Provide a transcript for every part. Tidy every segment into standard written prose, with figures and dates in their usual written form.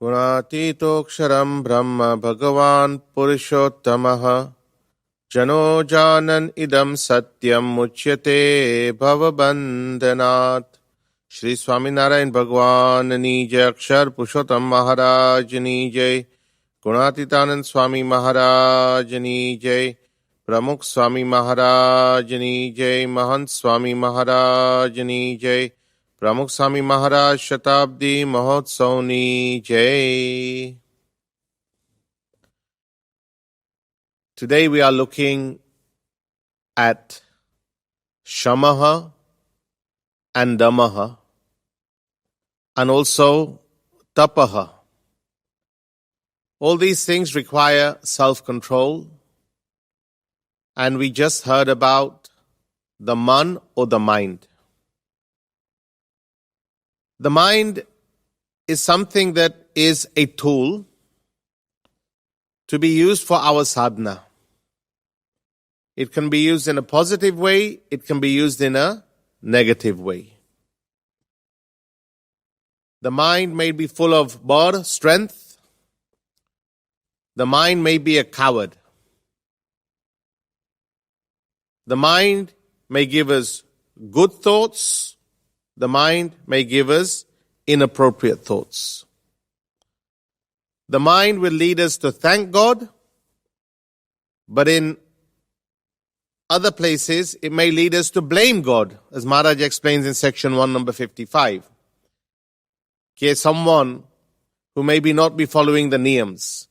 गुणातीतोऽक्षरं ब्रह्म भगवान् पुरुषोत्तमः जनो जानन् इदं सत्यम् मुच्यते भवबन्धनात्। श्री स्वामीनारायण भगवाननी जय। अक्षर पुरुषोत्तम महाराजनी जय। गुणातीतानंद स्वामी महाराजनी जय। प्रमुख स्वामी महाराजनी जय। महंत स्वामी महाराजनी जय। प्रमुख स्वामी महाराज शताब्दी महोत्सवनी जय. Today we are looking at Shamaha and Damaha and also Tapaha. All these things require self-control, and we just heard about the man or the mind. The mind is something that is a tool to be used for our sadhana. It can be used in a positive way, it can be used in a negative way. The mind may be full of bar, strength. The mind may be a coward. The mind may give us good thoughts. The mind may give us inappropriate thoughts. The mind will lead us to thank God, but in other places it may lead us to blame God, as Maharaj explains in section 1, number 55. Someone who maybe not be following the niyams,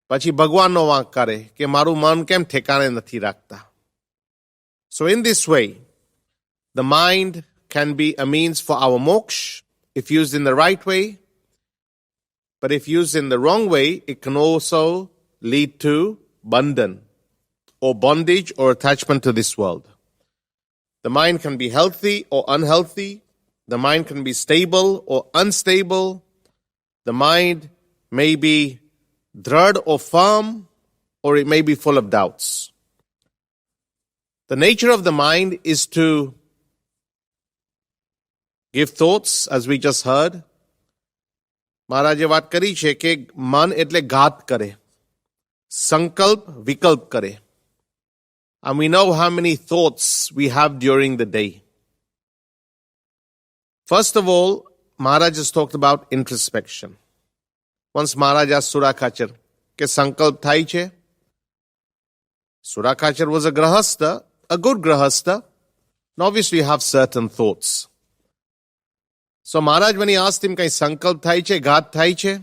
pachi Bhagwanno વાંક કરે કે મારું મન કેમ ઠેકાણે નથી રાખતા. So in this way, the mind can be a means for our moksha if used in the right way, but if used in the wrong way, it can also lead to bandhan or bondage or attachment to this world. The mind can be healthy or unhealthy. The mind can be stable or unstable. The mind may be dhrad or firm, or it may be full of doubts. The nature of the mind is to give thoughts, as we just heard. મહારાજે વાત કરી છે કે મન એટલે ઘાત કરે, સંકલ્પ વિકલ્પ કરે. And we know how many thoughts we have during the day. First of all, Maharaj has talked about introspection. Once Maharaj asked Surakachar, ke sankalp thai che? Surakachar was a grahastha, a good grahastha, and obviously have certain thoughts. So Maharaj, when he asked him, kai sankalp thai che, ghat thai che?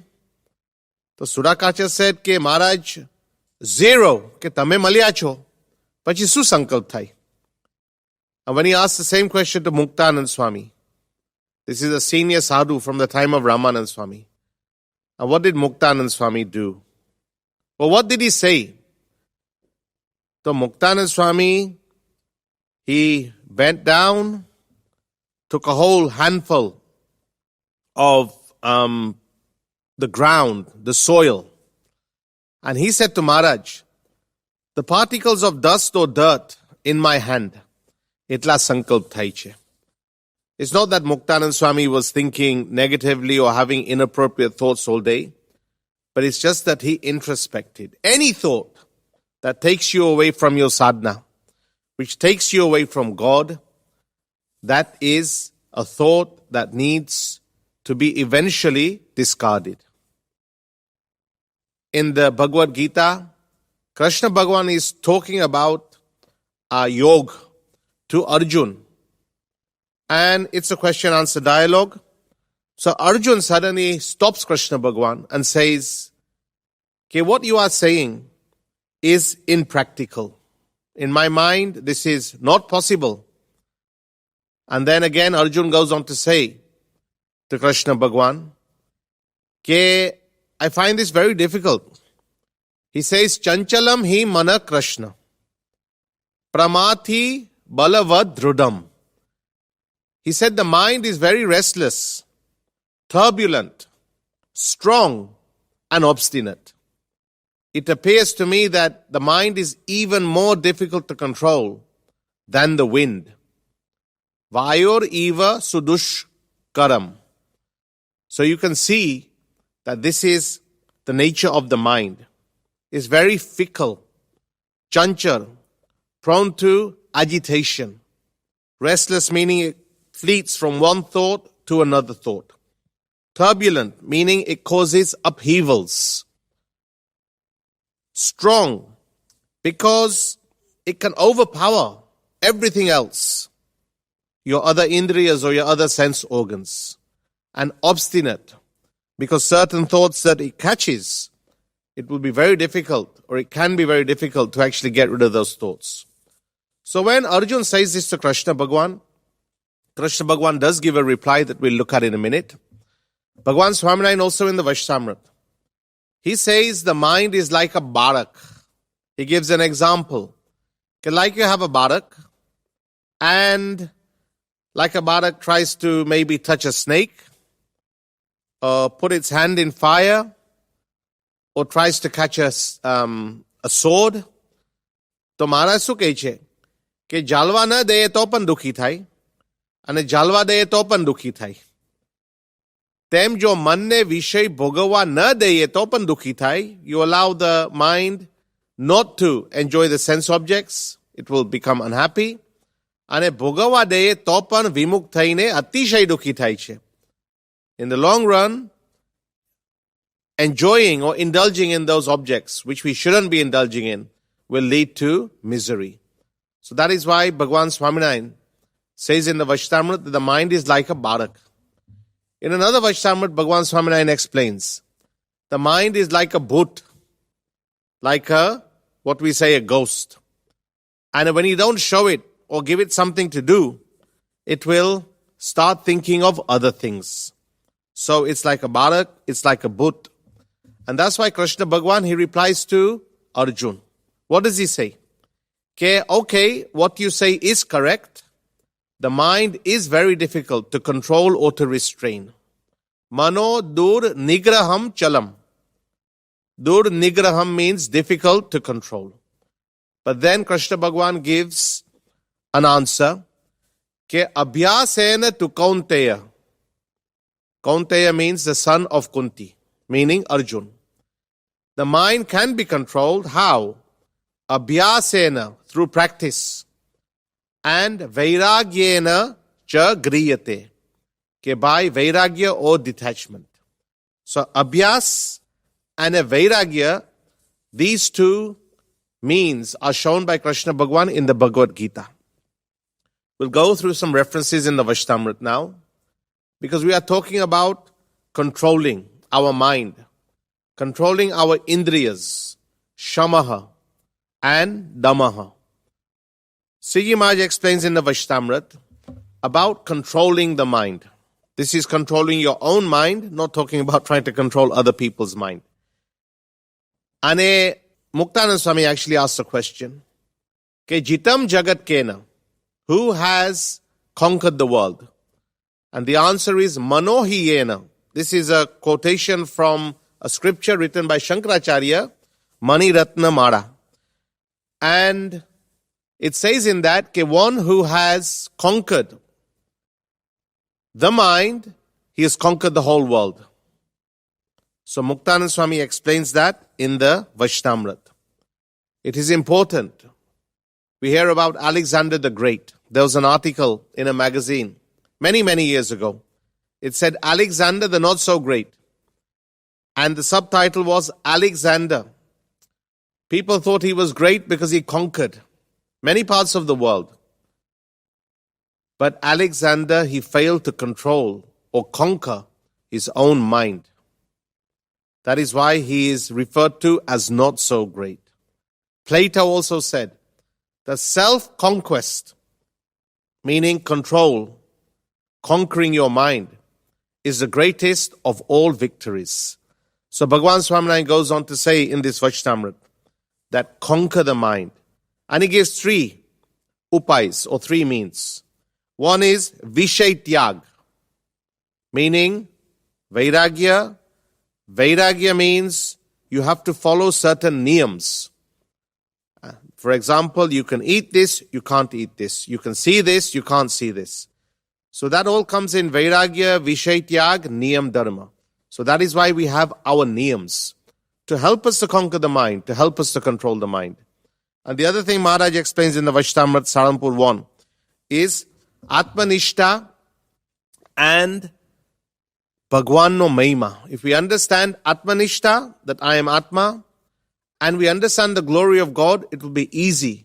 So Surakachar said, ke Maharaj, zero, ke tame malya છો. Pachi su sankalp thai? And when he asked the same question to Muktanand Swami, this is a senior sadhu from the time of Ramanand Swami. And what did Muktanand Swami do? Well, what did he say? So Muktanand Swami, he bent down, took a whole handful of the ground, the soil, and he said to Maharaj, the particles of dust or dirt in my hand, itla sankalp thai che. It's not that Muktanand Swami was thinking negatively or having inappropriate thoughts all day, but it's just that he introspected. Any thought that takes you away from your sadhana, which takes you away from God, that is a thought that needs to be eventually discarded. In the Bhagavad Gita, Krishna Bhagavan is talking about yoga to Arjun. And it's a question-answer dialogue. So Arjun suddenly stops Krishna Bhagavan and says, okay, what you are saying is impractical. In my mind, this is not possible. And then again, Arjun goes on to say to Krishna Bhagavan, okay, I find this very difficult. He says, Chanchalam hi mana Krishna, pramati balavad dhrudam. He said the mind is very restless, turbulent, strong, and obstinate. It appears to me that the mind is even more difficult to control than the wind. Vayor eva sudush karam. So you can see that this is the nature of the mind. It's very fickle, chanchal, prone to agitation. Restless meaning it fleets from one thought to another thought. Turbulent meaning it causes upheavals. Strong because it can overpower everything else, your other indriyas or your other sense organs. And obstinate because certain thoughts that it catches, it will be very difficult, or it can be very difficult to actually get rid of those thoughts. So when Arjun says this to Krishna Bhagwan does give a reply that we'll look at in a minute. Bhagwan Swaminarayan also in the Vaishtamrit, he says the mind is like a barak. He gives an example. Like you have a barak, and like a barak tries to maybe touch a snake, or put its hand in fire, or tries to catch a sword, તો મહારાજ શું કહે છે કે જાળવા ન દે તો પણ દુઃખી થાય અને જાળવા દે તો પણ દુઃખી થાય. તેમ જો મનને વિષય ભોગવવા ન દઈએ તો પણ દુઃખી થાય. You allow the mind not to enjoy the sense objects, it will become unhappy. અને ભોગવવા દઈએ તો પણ વિમુખ થઈને અતિશય દુઃખી થાય છે. In the long run, enjoying or indulging in those objects, which we shouldn't be indulging in, will lead to misery. So that is why Bhagwan Swaminarayan says in the Vaishtamrit that the mind is like a barak. In another Vaishtamrit, Bhagwan Swaminarayan explains, the mind is like a bhut, like what we say, a ghost. And when you don't show it or give it something to do, it will start thinking of other things. So it's like a barak, it's like a bhut. And that's why Krishna Bhagwan, he replies to Arjun. What does he say? Okay, what you say is correct. The mind is very difficult to control or to restrain. Mano dur nigraham chalam. Dur nigraham means difficult to control. But then Krishna Bhagwan gives an answer. Ke abhyasena tu Kaunteya. Kaunteya means the son of Kunti, meaning Arjun. The mind can be controlled. How? Abhyasena, through practice. And vairagyena cha griyate, by vairagya or detachment. So abhyas and a vairagya, these two means are shown by Krishna Bhagwan in the Bhagavad Gita. We'll go through some references in the Vaishtamrit now, because we are talking about controlling our mind, controlling our indriyas, shamaha and damaha. Sriji Maharaj explains in the Vaishtamrit about controlling the mind. This is controlling your own mind, not talking about trying to control other people's mind. And Muktanand Swami actually asked a question. Ke jitam jagat kena, who has conquered the world? And the answer is manohiyena. This is a quotation from a scripture written by Shankaracharya, Mani Ratna Mara. And it says in that, one who has conquered the mind, he has conquered the whole world. So Muktanand Swami explains that in the Vaishtamrit. It is important. We hear about Alexander the Great. There was an article in a magazine many, many years ago. It said Alexander the Not So Great. And the subtitle was Alexander. People thought he was great because he conquered many parts of the world. But Alexander, he failed to control or conquer his own mind. That is why he is referred to as not so great. Plato also said that self-conquest, meaning control, conquering your mind, is the greatest of all victories. So Bhagwan Swaminarayan goes on to say in this Vaishtamrit that conquer the mind. And he gives three upais or three means. One is Vishay Tyag, meaning Vairagya. Vairagya means you have to follow certain niyams. For example, you can eat this, you can't eat this. You can see this, you can't see this. So that all comes in Vairagya, Vishay Tyag, Niyam Dharma. So that is why we have our niyams, to help us to conquer the mind, to help us to control the mind. And the other thing Maharaj explains in the Vaishtamrit Sarampur 1 is Atmanishta and Bhagwan no Mahima. If we understand Atmanishta, that I am Atma, and we understand the glory of God, it will be easy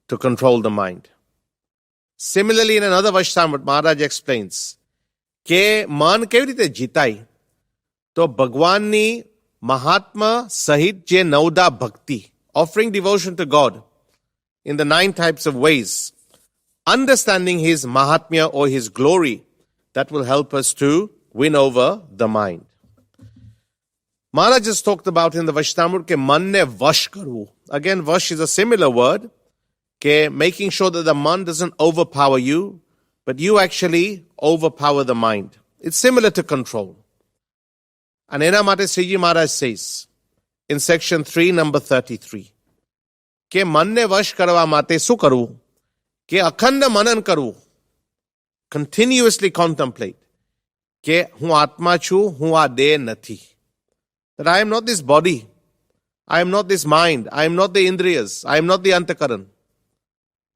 to control the mind. Similarly, in another Vaishtamrit, Maharaj explains કે મન કેવી રીતે જીતાય, તો ભગવાનની મહાત્મા સહિત જે નવદા ભક્તિ, offering devotion to God in the 9 types of ways, understanding His Mahatmya or His glory, that will help us to win over the mind. Maharaj just talked about in the Vaishtamrit ke manne vash karvu. Again, vash is a similar word, ke making sure that the man doesn't overpower you, but you actually overpower the mind. It's similar to control. And Ena Mate Sriji Maharaj says in section 3, number 33, કે મનને વશ કરવા માટે શું કરવું? કે અખંડ મનન કરવું. Continuously contemplate કે હું આત્મા છું, હું આ દેહ નથી. That I am not this body, I am not this mind, I am not the indriyas, I am not the antakaran,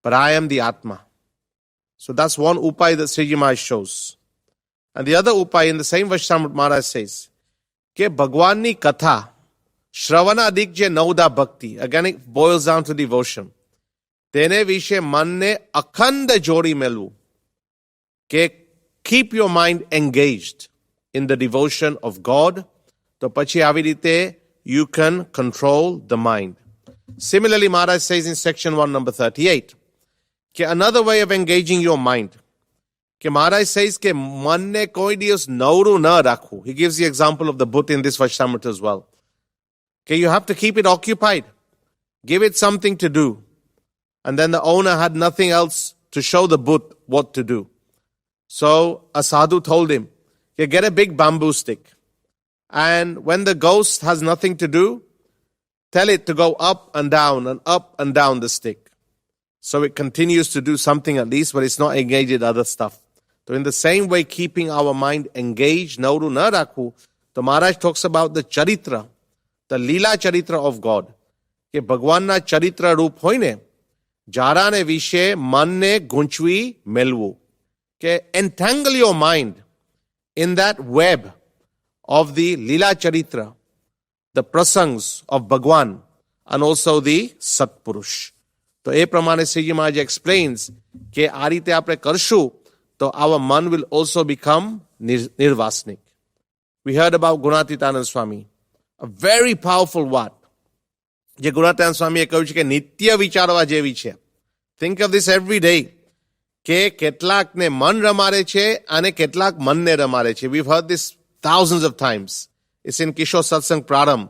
but I am the Atma. So that's one upay that Sriji Maharaj shows. And the other upay in the same Vaishtamrit Maharaj says, કે ભગવાનની કથા શ્રવણાદિક જે નવદા ભક્તિ, again it boils down to devotion, તેને વિશે મનને અખંડ જોડી મેળવું, કે keep your mind engaged in the devotion of God, તો પછી આવી રીતે you can control the mind. Similarly, Maharaj says in section 1, number 38, કે another way of engaging your mind, કે Maharaj says કે મનને કોઈ દિવસ નવરું ન રાખવું. He gives the example of the Buddha in this Vaishtamrit as well. Okay, you have to keep it occupied. Give it something to do. And then the owner had nothing else to show the Buddha what to do. So a sadhu told him, okay, get a big bamboo stick. And when the ghost has nothing to do, tell it to go up and down the stick. So it continues to do something at least, but it's not engaged in other stuff. So in the same way, keeping our mind engaged, nauru na rakhu, the Maharaj talks about the charitra, the Leela charitra of God. કે ભગવાનના ચરિત્ર રૂપ હોય ને, જારાને વિશે મનને ગૂંચવી મેળવું. કે entangle your mind in that web of the Leela charitra, the prasangs of Bhagwan, and also the Satpurush. તો એ પ્રમાણે શ્રીજી મહારાજ explains કે આ રીતે આપણે કરશું તો our man will also become nirvasnik. We heard about Gunatitanand Swami, a very powerful word. જે ગુણાતીતાનંદ સ્વામીએ કહ્યું છે કે નિત્ય વિચારવા જેવી છે. Think of this every day. કે કેટલાકને મન રમાડે છે અને કેટલાક મનને રમાડે છે. We've heard this thousands of times. It's in Kishore Satsang Pradam.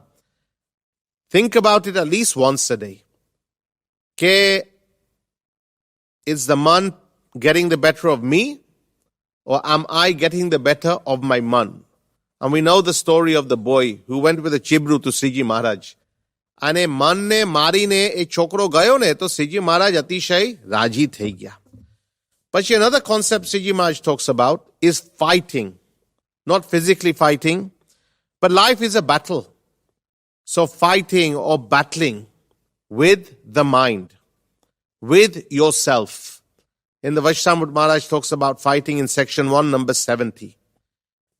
Think about it at least once a day. કે is the man getting the better of me, or am I getting the better of my man? And we know the story of the boy who went with a chibru to Sriji Maharaj. અને મનને મારીને એ છોકરો ગયો ને તો શ્રીજી મહારાજ અતિશય રાજી થઈ ગયા. પછી another concept Sriji Maharaj talks about is fighting. Not physically fighting, but life is a battle. So fighting or battling with the mind, with yourself. In the Vaishtamrit, Maharaj talks about fighting in section 1, number 70.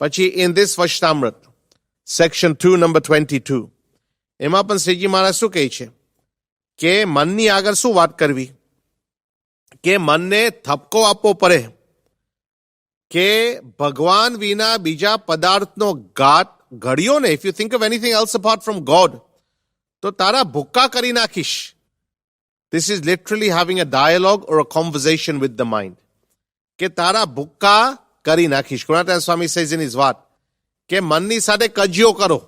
Pachi in this Vaishtamrit, section 2, number 22, એમાં પણ શ્રીજી મહારાજ શું કહે છે કે મનની આગળ શું વાત કરવી, કે મનને થપકો આપવો પડે, કે ભગવાન વિના બીજા પદાર્થનો ઘાટ ઘડ્યો ને, if you think of anything else apart from God, તો તારા ભૂક્કા કરી નાખીશ. This is literally having a dialogue or a conversation with the mind. કે તારા ભૂક્કા કરી નાખીશ. ગુણાતીતાનંદ સ્વામી says in his વાત કે મનની સાથે કજિયો કરો.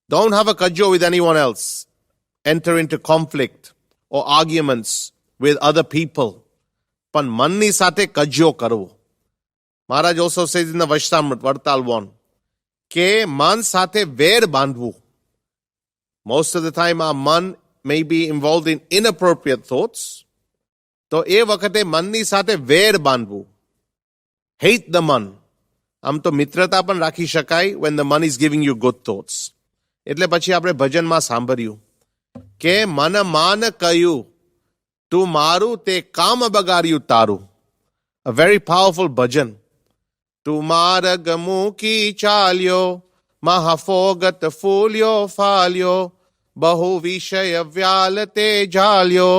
Don't have a kajjo with anyone else. Enter into conflict or arguments with other people. Pan manni sate kajjo karo. Maharaj also says in the Vaishtamrit, Vartal 1, ke man sate ver bandvu. Most of the time our man may be involved in inappropriate thoughts. To e wakate manni sate ver bandvu. Hate the man. આમ તો મિત્રતા પણ રાખી શકાય when the man is giving you good thoughts. એટલે પછી આપણે ભજનમાં સાંભળ્યું કે મન માન કહ્યું તું મારું તે કામ બગાડ્યું તારું. A very powerful bhajan. તું માર્ગ મૂકી ચાલ્યો મહાફોગત ફૂલ્યો ફાલ્યો બહુ વિષય વ્યાલ તે ઝાલ્યો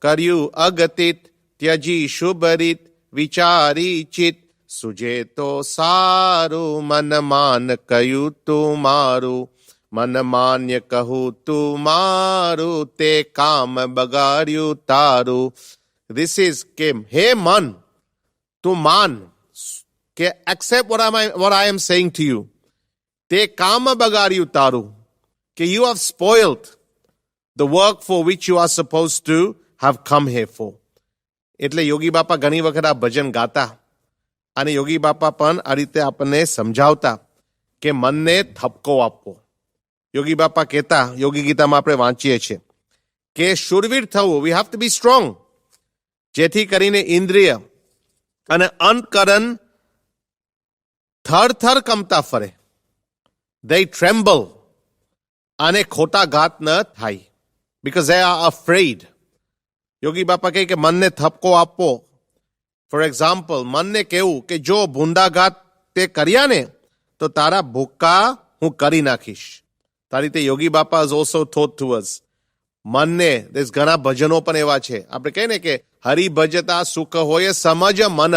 કર્યું અગતિત ત્યજી શુભરિત વિચારી ચિત સુજે તો સારું મન માન કહ્યું તું મારું મન માન્ય કહું તું મારું તે કામ બગાડ્યું તારું. This is કે હે મન તું માન કે accept what I am saying to you. તે કામ બગાડ્યું તારું કે you have spoiled the work for which you are supposed to have come here for. એટલે યોગી બાપા ઘણી વખત આ ભજન ગાતા અને યોગી બાપા પણ આ રીતે આપણને સમજાવતા કે મનને થપકો આપવો. યોગી બાપા કહેતા, યોગી ગીતામાં આપણે વાંચીએ છીએ કે શૂરવીર થવું, we have to be strong, જેથી કરીને ઇન્દ્રિય અને અંતકરણ થર થર કમતા ફરે, they tremble અને ખોટા ઘાત ન થાય, because they are afraid. યોગી બાપા કહે કે મનને થપકો આપવો. ફોર એક્ઝામ્પલ, મનને કહેવું કે જો ભૂંડાઘાત તે કર્યા ને તો તારા ભૂક્કા હું કરી નાખીશ. તારી રીતે યોગી બાપા ઇઝ ઓલ્સો થોટ ટુ અસ. મનને ઘણા ભજનો પણ એવા છે, આપણે કહીએ ને કે હરિભજતા સુખ હોય સમજ મન,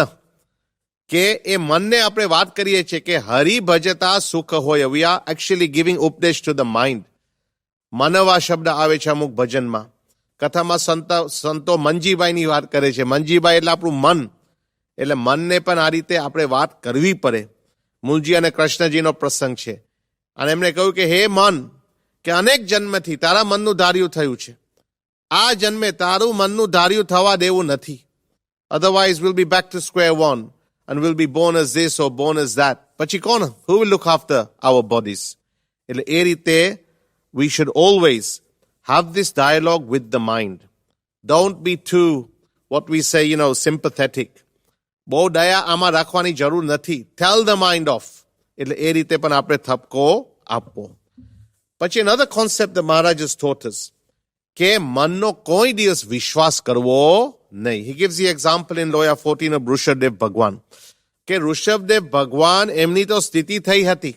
કે એ મનને આપણે વાત કરીએ છીએ કે હરિભજતા સુખ હોય. વી આર એકચ્યુઅલી ગિવિંગ ઉપદેશ ટુ ધ માઇન્ડ. મનવા શબ્દ આવે છે અમુક ભજનમાં. કથામાં સંતો મંજીભાઈની વાત કરે છે. મંજીભાઈ એટલે આપણું મન. એટલે મનને પણ આ રીતે આપણે વાત કરવી પડે. મૂલજી અને કૃષ્ણજીનો પ્રસંગ છે અને એમણે કહ્યું કે હે મન, કે અનેક જન્મથી તારા મનનું ધાર્યું થયું છે, આ જન્મે તારું મનનું ધાર્યું થવા દેવું નથી. Otherwise will be back to square one and will be born as this or born as that. પછી કોણ? Who will look after our bodies? એટલે એ રીતે we should always have this dialogue with the mind. Don't be too, what we say, sympathetic. બહુ દયા આમાં રાખવાની જરૂર નથી. Tell the mind off. એટલે એ રીતે પણ આપણે થપકો આપવો. પછી another concept that Maharaj has taught us, કે મનનો કોઈ દિવસ વિશ્વાસ કરવો નહીં. He gives the example in Loya 14 of Rishabhdev ભગવાન, કે ઋષભદેવ ભગવાન એમની તો સ્થિતિ થઈ હતી,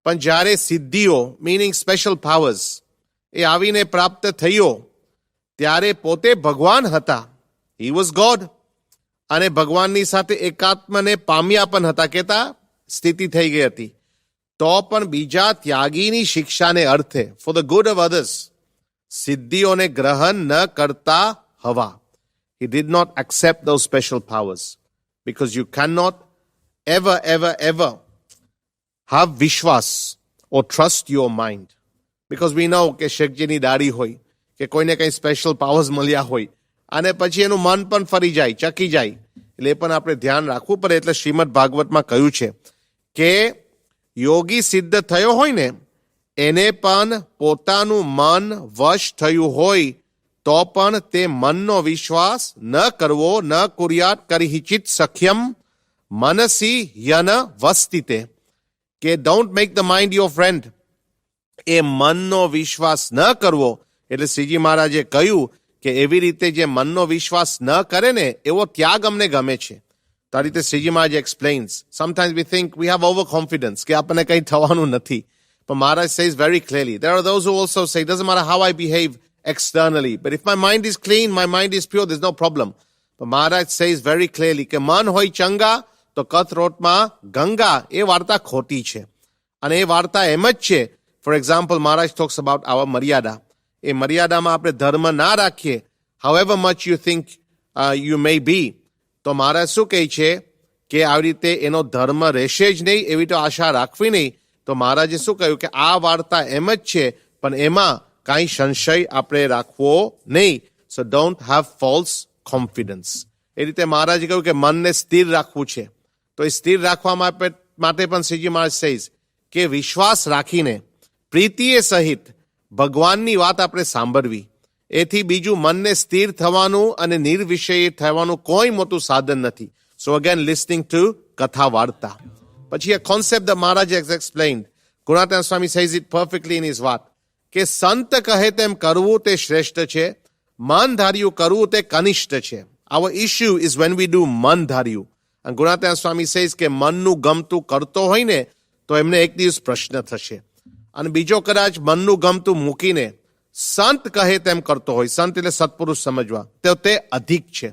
પણ જ્યારે સિદ્ધિઓ મીનિંગ સ્પેશિયલ પાવર્સ એ આવીને પ્રાપ્ત થયો ત્યારે પોતે ભગવાન હતા. He was God. અને ભગવાનની સાથે એકાત્મને પામ્યા પણ હતા, કહેતા સ્થિતિ થઈ ગઈ હતી. તો પણ બીજા ત્યાગીની શિક્ષાને અર્થે for the good of others સિદ્ધિઓને ગ્રહણ ન કરતા હવા. He did not accept those special powers because you cannot ever have vishwas or trust your mind, because we know કે શેખજીની દાઢી હોય કે કોઈને કંઈ સ્પેશિયલ પાવર્સ મળ્યા હોય અને પછી એનું મન પણ ફરી જાય, ચકી જાય. એટલે એ પણ આપણે ધ્યાન રાખવું પડે. એટલે શ્રીમદ ભાગવતમાં કહ્યું છે કે યોગી સિદ્ધ થયો હોય ને એને પણ પોતાનું મન વશ થયું હોય તો પણ તે મનનો વિશ્વાસ ન કરવો. ન કુર્યાત કરીહિચિત સખ્યમ મનસી યન વસ્તિતે, કે don't make the mind your friend. એ મનનો વિશ્વાસ ન કરવો. એટલે શ્રીજી મહારાજે કહ્યું કે એવી રીતે જે મનનો વિશ્વાસ ન કરે ને એવો ત્યાગ અમને ગમે છે. તો આ રીતે Shriji Maharaj explains. Sometimes we think we have over confidence કે આપણને કંઈ થવાનું નથી. પણ Maharaj says very clearly, there are those who also say it doesn't matter how I behave externally, but if my mind is clean, my mind is pure, there's no problem. But Maharaj says very clearly કે મન હોય ચંગા તો કથરોટમાં ગંગા. એ વાર્તા ખોટી છે અને એ વાર્તા એમ જ છે. For example, Maharaj talks about our maryada. એ મર્યાદામાં આપણે ધર્મ ના રાખીએ, however much you think you may be, તો મહારાજ શું કહે છે કે આવી રીતે એનો ધર્મ રહેશે જ નહીં એવી તો આશા રાખવી નહીં. તો મહારાજે શું કહ્યું કે આ વાર્તા એમ જ છે, પણ એમાં કાંઈ સંશય આપણે રાખવો નહીં. So don't have false confidence. એ રીતે મહારાજે કહ્યું કે મનને સ્થિર રાખવું છે. તો એ સ્થિર રાખવા માટે પણ શ્રીજી મહારાજ સેઝ કે વિશ્વાસ રાખીને પ્રીતિએ સહિત ભગવાનની વાત આપણે સાંભળવી. એથી બીજું મનને સ્થિર થવાનું અને નિર્વિષય થવાનું કોઈ મોટું સાધન નથી. સો અગેન લિસનિંગ ટુ કથા વાર્તા. પછી a concept that Maharaj has explained. Gurunath Swami says it perfectly in his વાત કે સંત કહે તેમ કરવું તે શ્રેષ્ઠ છે, મન ધાર્યું કરવું તે કનિષ્ઠ છે. Our issue is when we do મન ધાર્યું. And Gurunath Swami says કે મનનું ગમતું કરતો હોય ને તો એમને એક દિવસ પ્રશ્ન થશે. અને બીજો કદાચ મનનું ગમતું મૂકીને સંત કહે તેમ કરતો હોય, સંત એટલે સત્પુરુષ સમજવા, તો તે અધિક છે.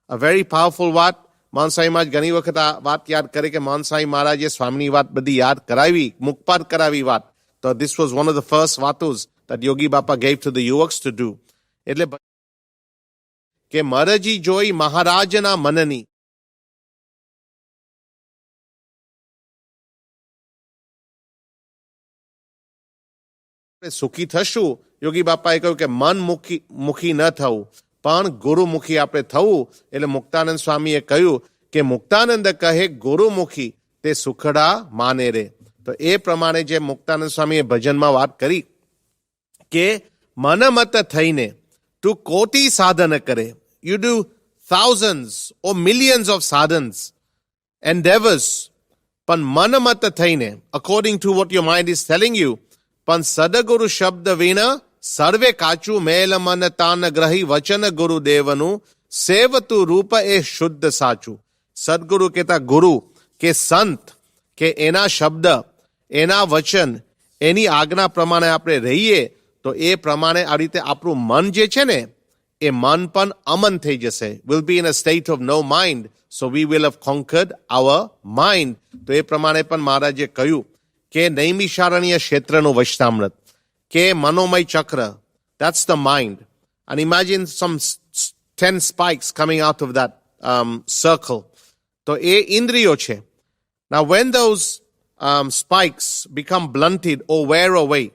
A very powerful વાત. માનસાઈ મહારાજ ઘણી વખત આ વાત યાદ કરે કે માનસાઈ મહારાજે સ્વામીની વાત બધી યાદ કરાવી, મુખપાર કરાવી વાત. તો this was one of the first વાતુસ that Yogi Bapa gave to the yuwaks to do. એટલે કે મરજી જોઈ મહારાજના મનની. સુખી થશું. યોગી બાપાએ કહ્યું કે મન મુખી ન થવું પણ ગુરુમુખી આપણે થવું. એટલે મુક્તાનંદ સ્વામીએ કહ્યું કે મુક્તાનંદ કહે ગુરુમુખી તે સુખડા માને રે. તો એ પ્રમાણે જે મુક્તાનંદ સ્વામીએ ભજનમાં વાત કરી કે મનમત થઈને તું કોટી સાધન કરે. You do thousands or millions of sadhans, endeavors, પણ મનમત થઈને, according to what your mind is telling you, પણ સદગુરુ શબ્દ વિના સર્વે કાચું મેલ મન તાન ગ્રહી વચન ગુરુદેવનું સેવતું રૂપ એ શુદ્ધ સાચું. સદગુરુ કહેતા ગુરુ કે સંત કે એના શબ્દ, એના વચન, એની આજ્ઞા પ્રમાણે આપણે રહીએ તો એ પ્રમાણે આ રીતે આપણું મન જે છે ને એ મન પણ અમન થઈ જશે. Will be in a state of no mind, so we will have conquered our mind. તો એ પ્રમાણે પણ મહારાજે કહ્યું કે નૈમિષારણ્ય ક્ષેત્રનું વૈષ્ણામૃત કે મનોમય ચક્ર, that's the mind. And imagine some 10 spikes coming out of that circle. તો એ ઇન્દ્રિયો છે. Now when those spikes become blunted or wear away,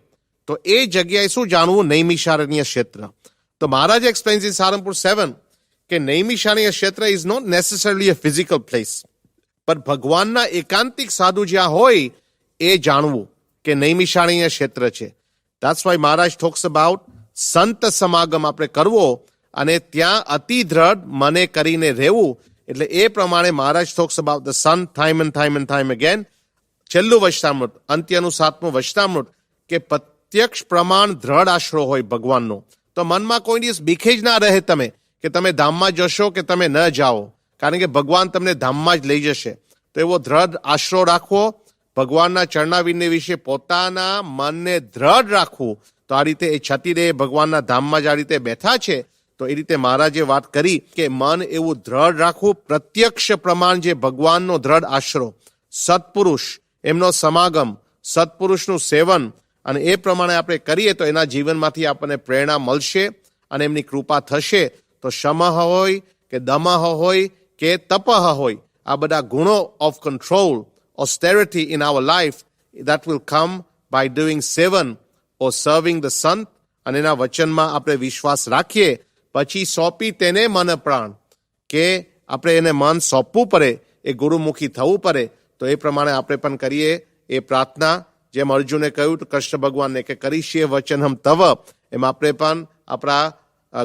તો એ જગ્યાએ શું જાણવું? નૈમિષારણ્ય ક્ષેત્ર. તો મહારાજ explains in Saharanpur 7 કે નૈમિષારણ્ય ક્ષેત્ર is not necessarily a physical place, પણ ભગવાનના એકાંતિક સાધુ જ્યાં હોય એ જાણવું કે નૈમિષારણ્ય ક્ષેત્ર છે. That's why Maharaj talks about સંત સમાગમ આપણે કરવો અને ત્યાં અતિ દ્રઢ મને કરીને રહેવું. એટલે એ પ્રમાણે મહારાજ talks about the sun time and time again. છેલ્લું વૈષ્ણામૃત, અંત્યનું 7મું વૈષ્ણામૃત કે પ્રત્યક્ષ પ્રમાણ દ્રઢ આશરો હોય ભગવાનનો. તો મનમાં કોઈ દિવસ બીખે જ ના રહે તમે કે તમે ધામમાં જશો કે તમે ન જાઓ, કારણ કે ભગવાન તમને ધામમાં જ લઈ જશે. તો એવો દ્રઢ આશરો રાખવો, ભગવાનના ચરણાવિંદ વિશે પોતાના મનને દ્રઢ રાખવું. તો આ રીતે એ છતીરે ભગવાનના ધામમાં જ આ રીતે બેઠા છે. તો એ રીતે મહારાજે વાત કરી કે મન એવું દ્રઢ રાખવું, પ્રત્યક્ષ પ્રમાણ જે ભગવાનનો દ્રઢ આશરો, સત્પુરુષ એમનો સમાગમ, સત્પુરુષનું સેવન, અને એ પ્રમાણે આપણે કરીએ તો એના જીવનમાંથી આપણને પ્રેરણા મળશે અને એમની કૃપા થશે. તો શમહ હોય કે દમહ હોય કે તપહ હોય, આ બધા ગુણો of control, austerity in our life, that will come by doing seven or serving the sant. અને એના વચનમાં આપણે વિશ્વાસ રાખીએ, પછી સોંપી તેને મન પ્રાણ કે આપણે એને મન સોંપવું પડે, એ ગુરુમુખી થવું પડે. તો એ પ્રમાણે આપણે પણ કરીએ એ પ્રાર્થના, જેમ અર્જુને કહ્યું તો કૃષ્ણ ભગવાનને કે કરીશીએ વચન હમ તવ, એમ આપણે પણ આપણા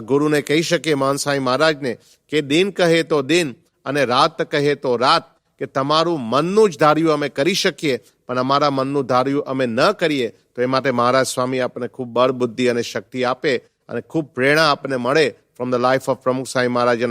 ગુરુને કહી શકીએ, માનસાઈ મહારાજને, કે દિન કહે તો દિન અને રાત કહે તો રાત, કે તમારું મનનું જ ધાર્યું અમે કરી શકીએ, પણ અમારા મનનું ધાર્યું અમે ન કરીએ. તો એ માટે મહારાજ સ્વામી આપણને ખૂબ બળ, બુદ્ધિ અને શક્તિ આપે અને ખૂબ પ્રેરણા આપણને મળે ફ્રોમ ધ લાઈફ ઓફ પ્રમુખ સાંઈ મહારાજ.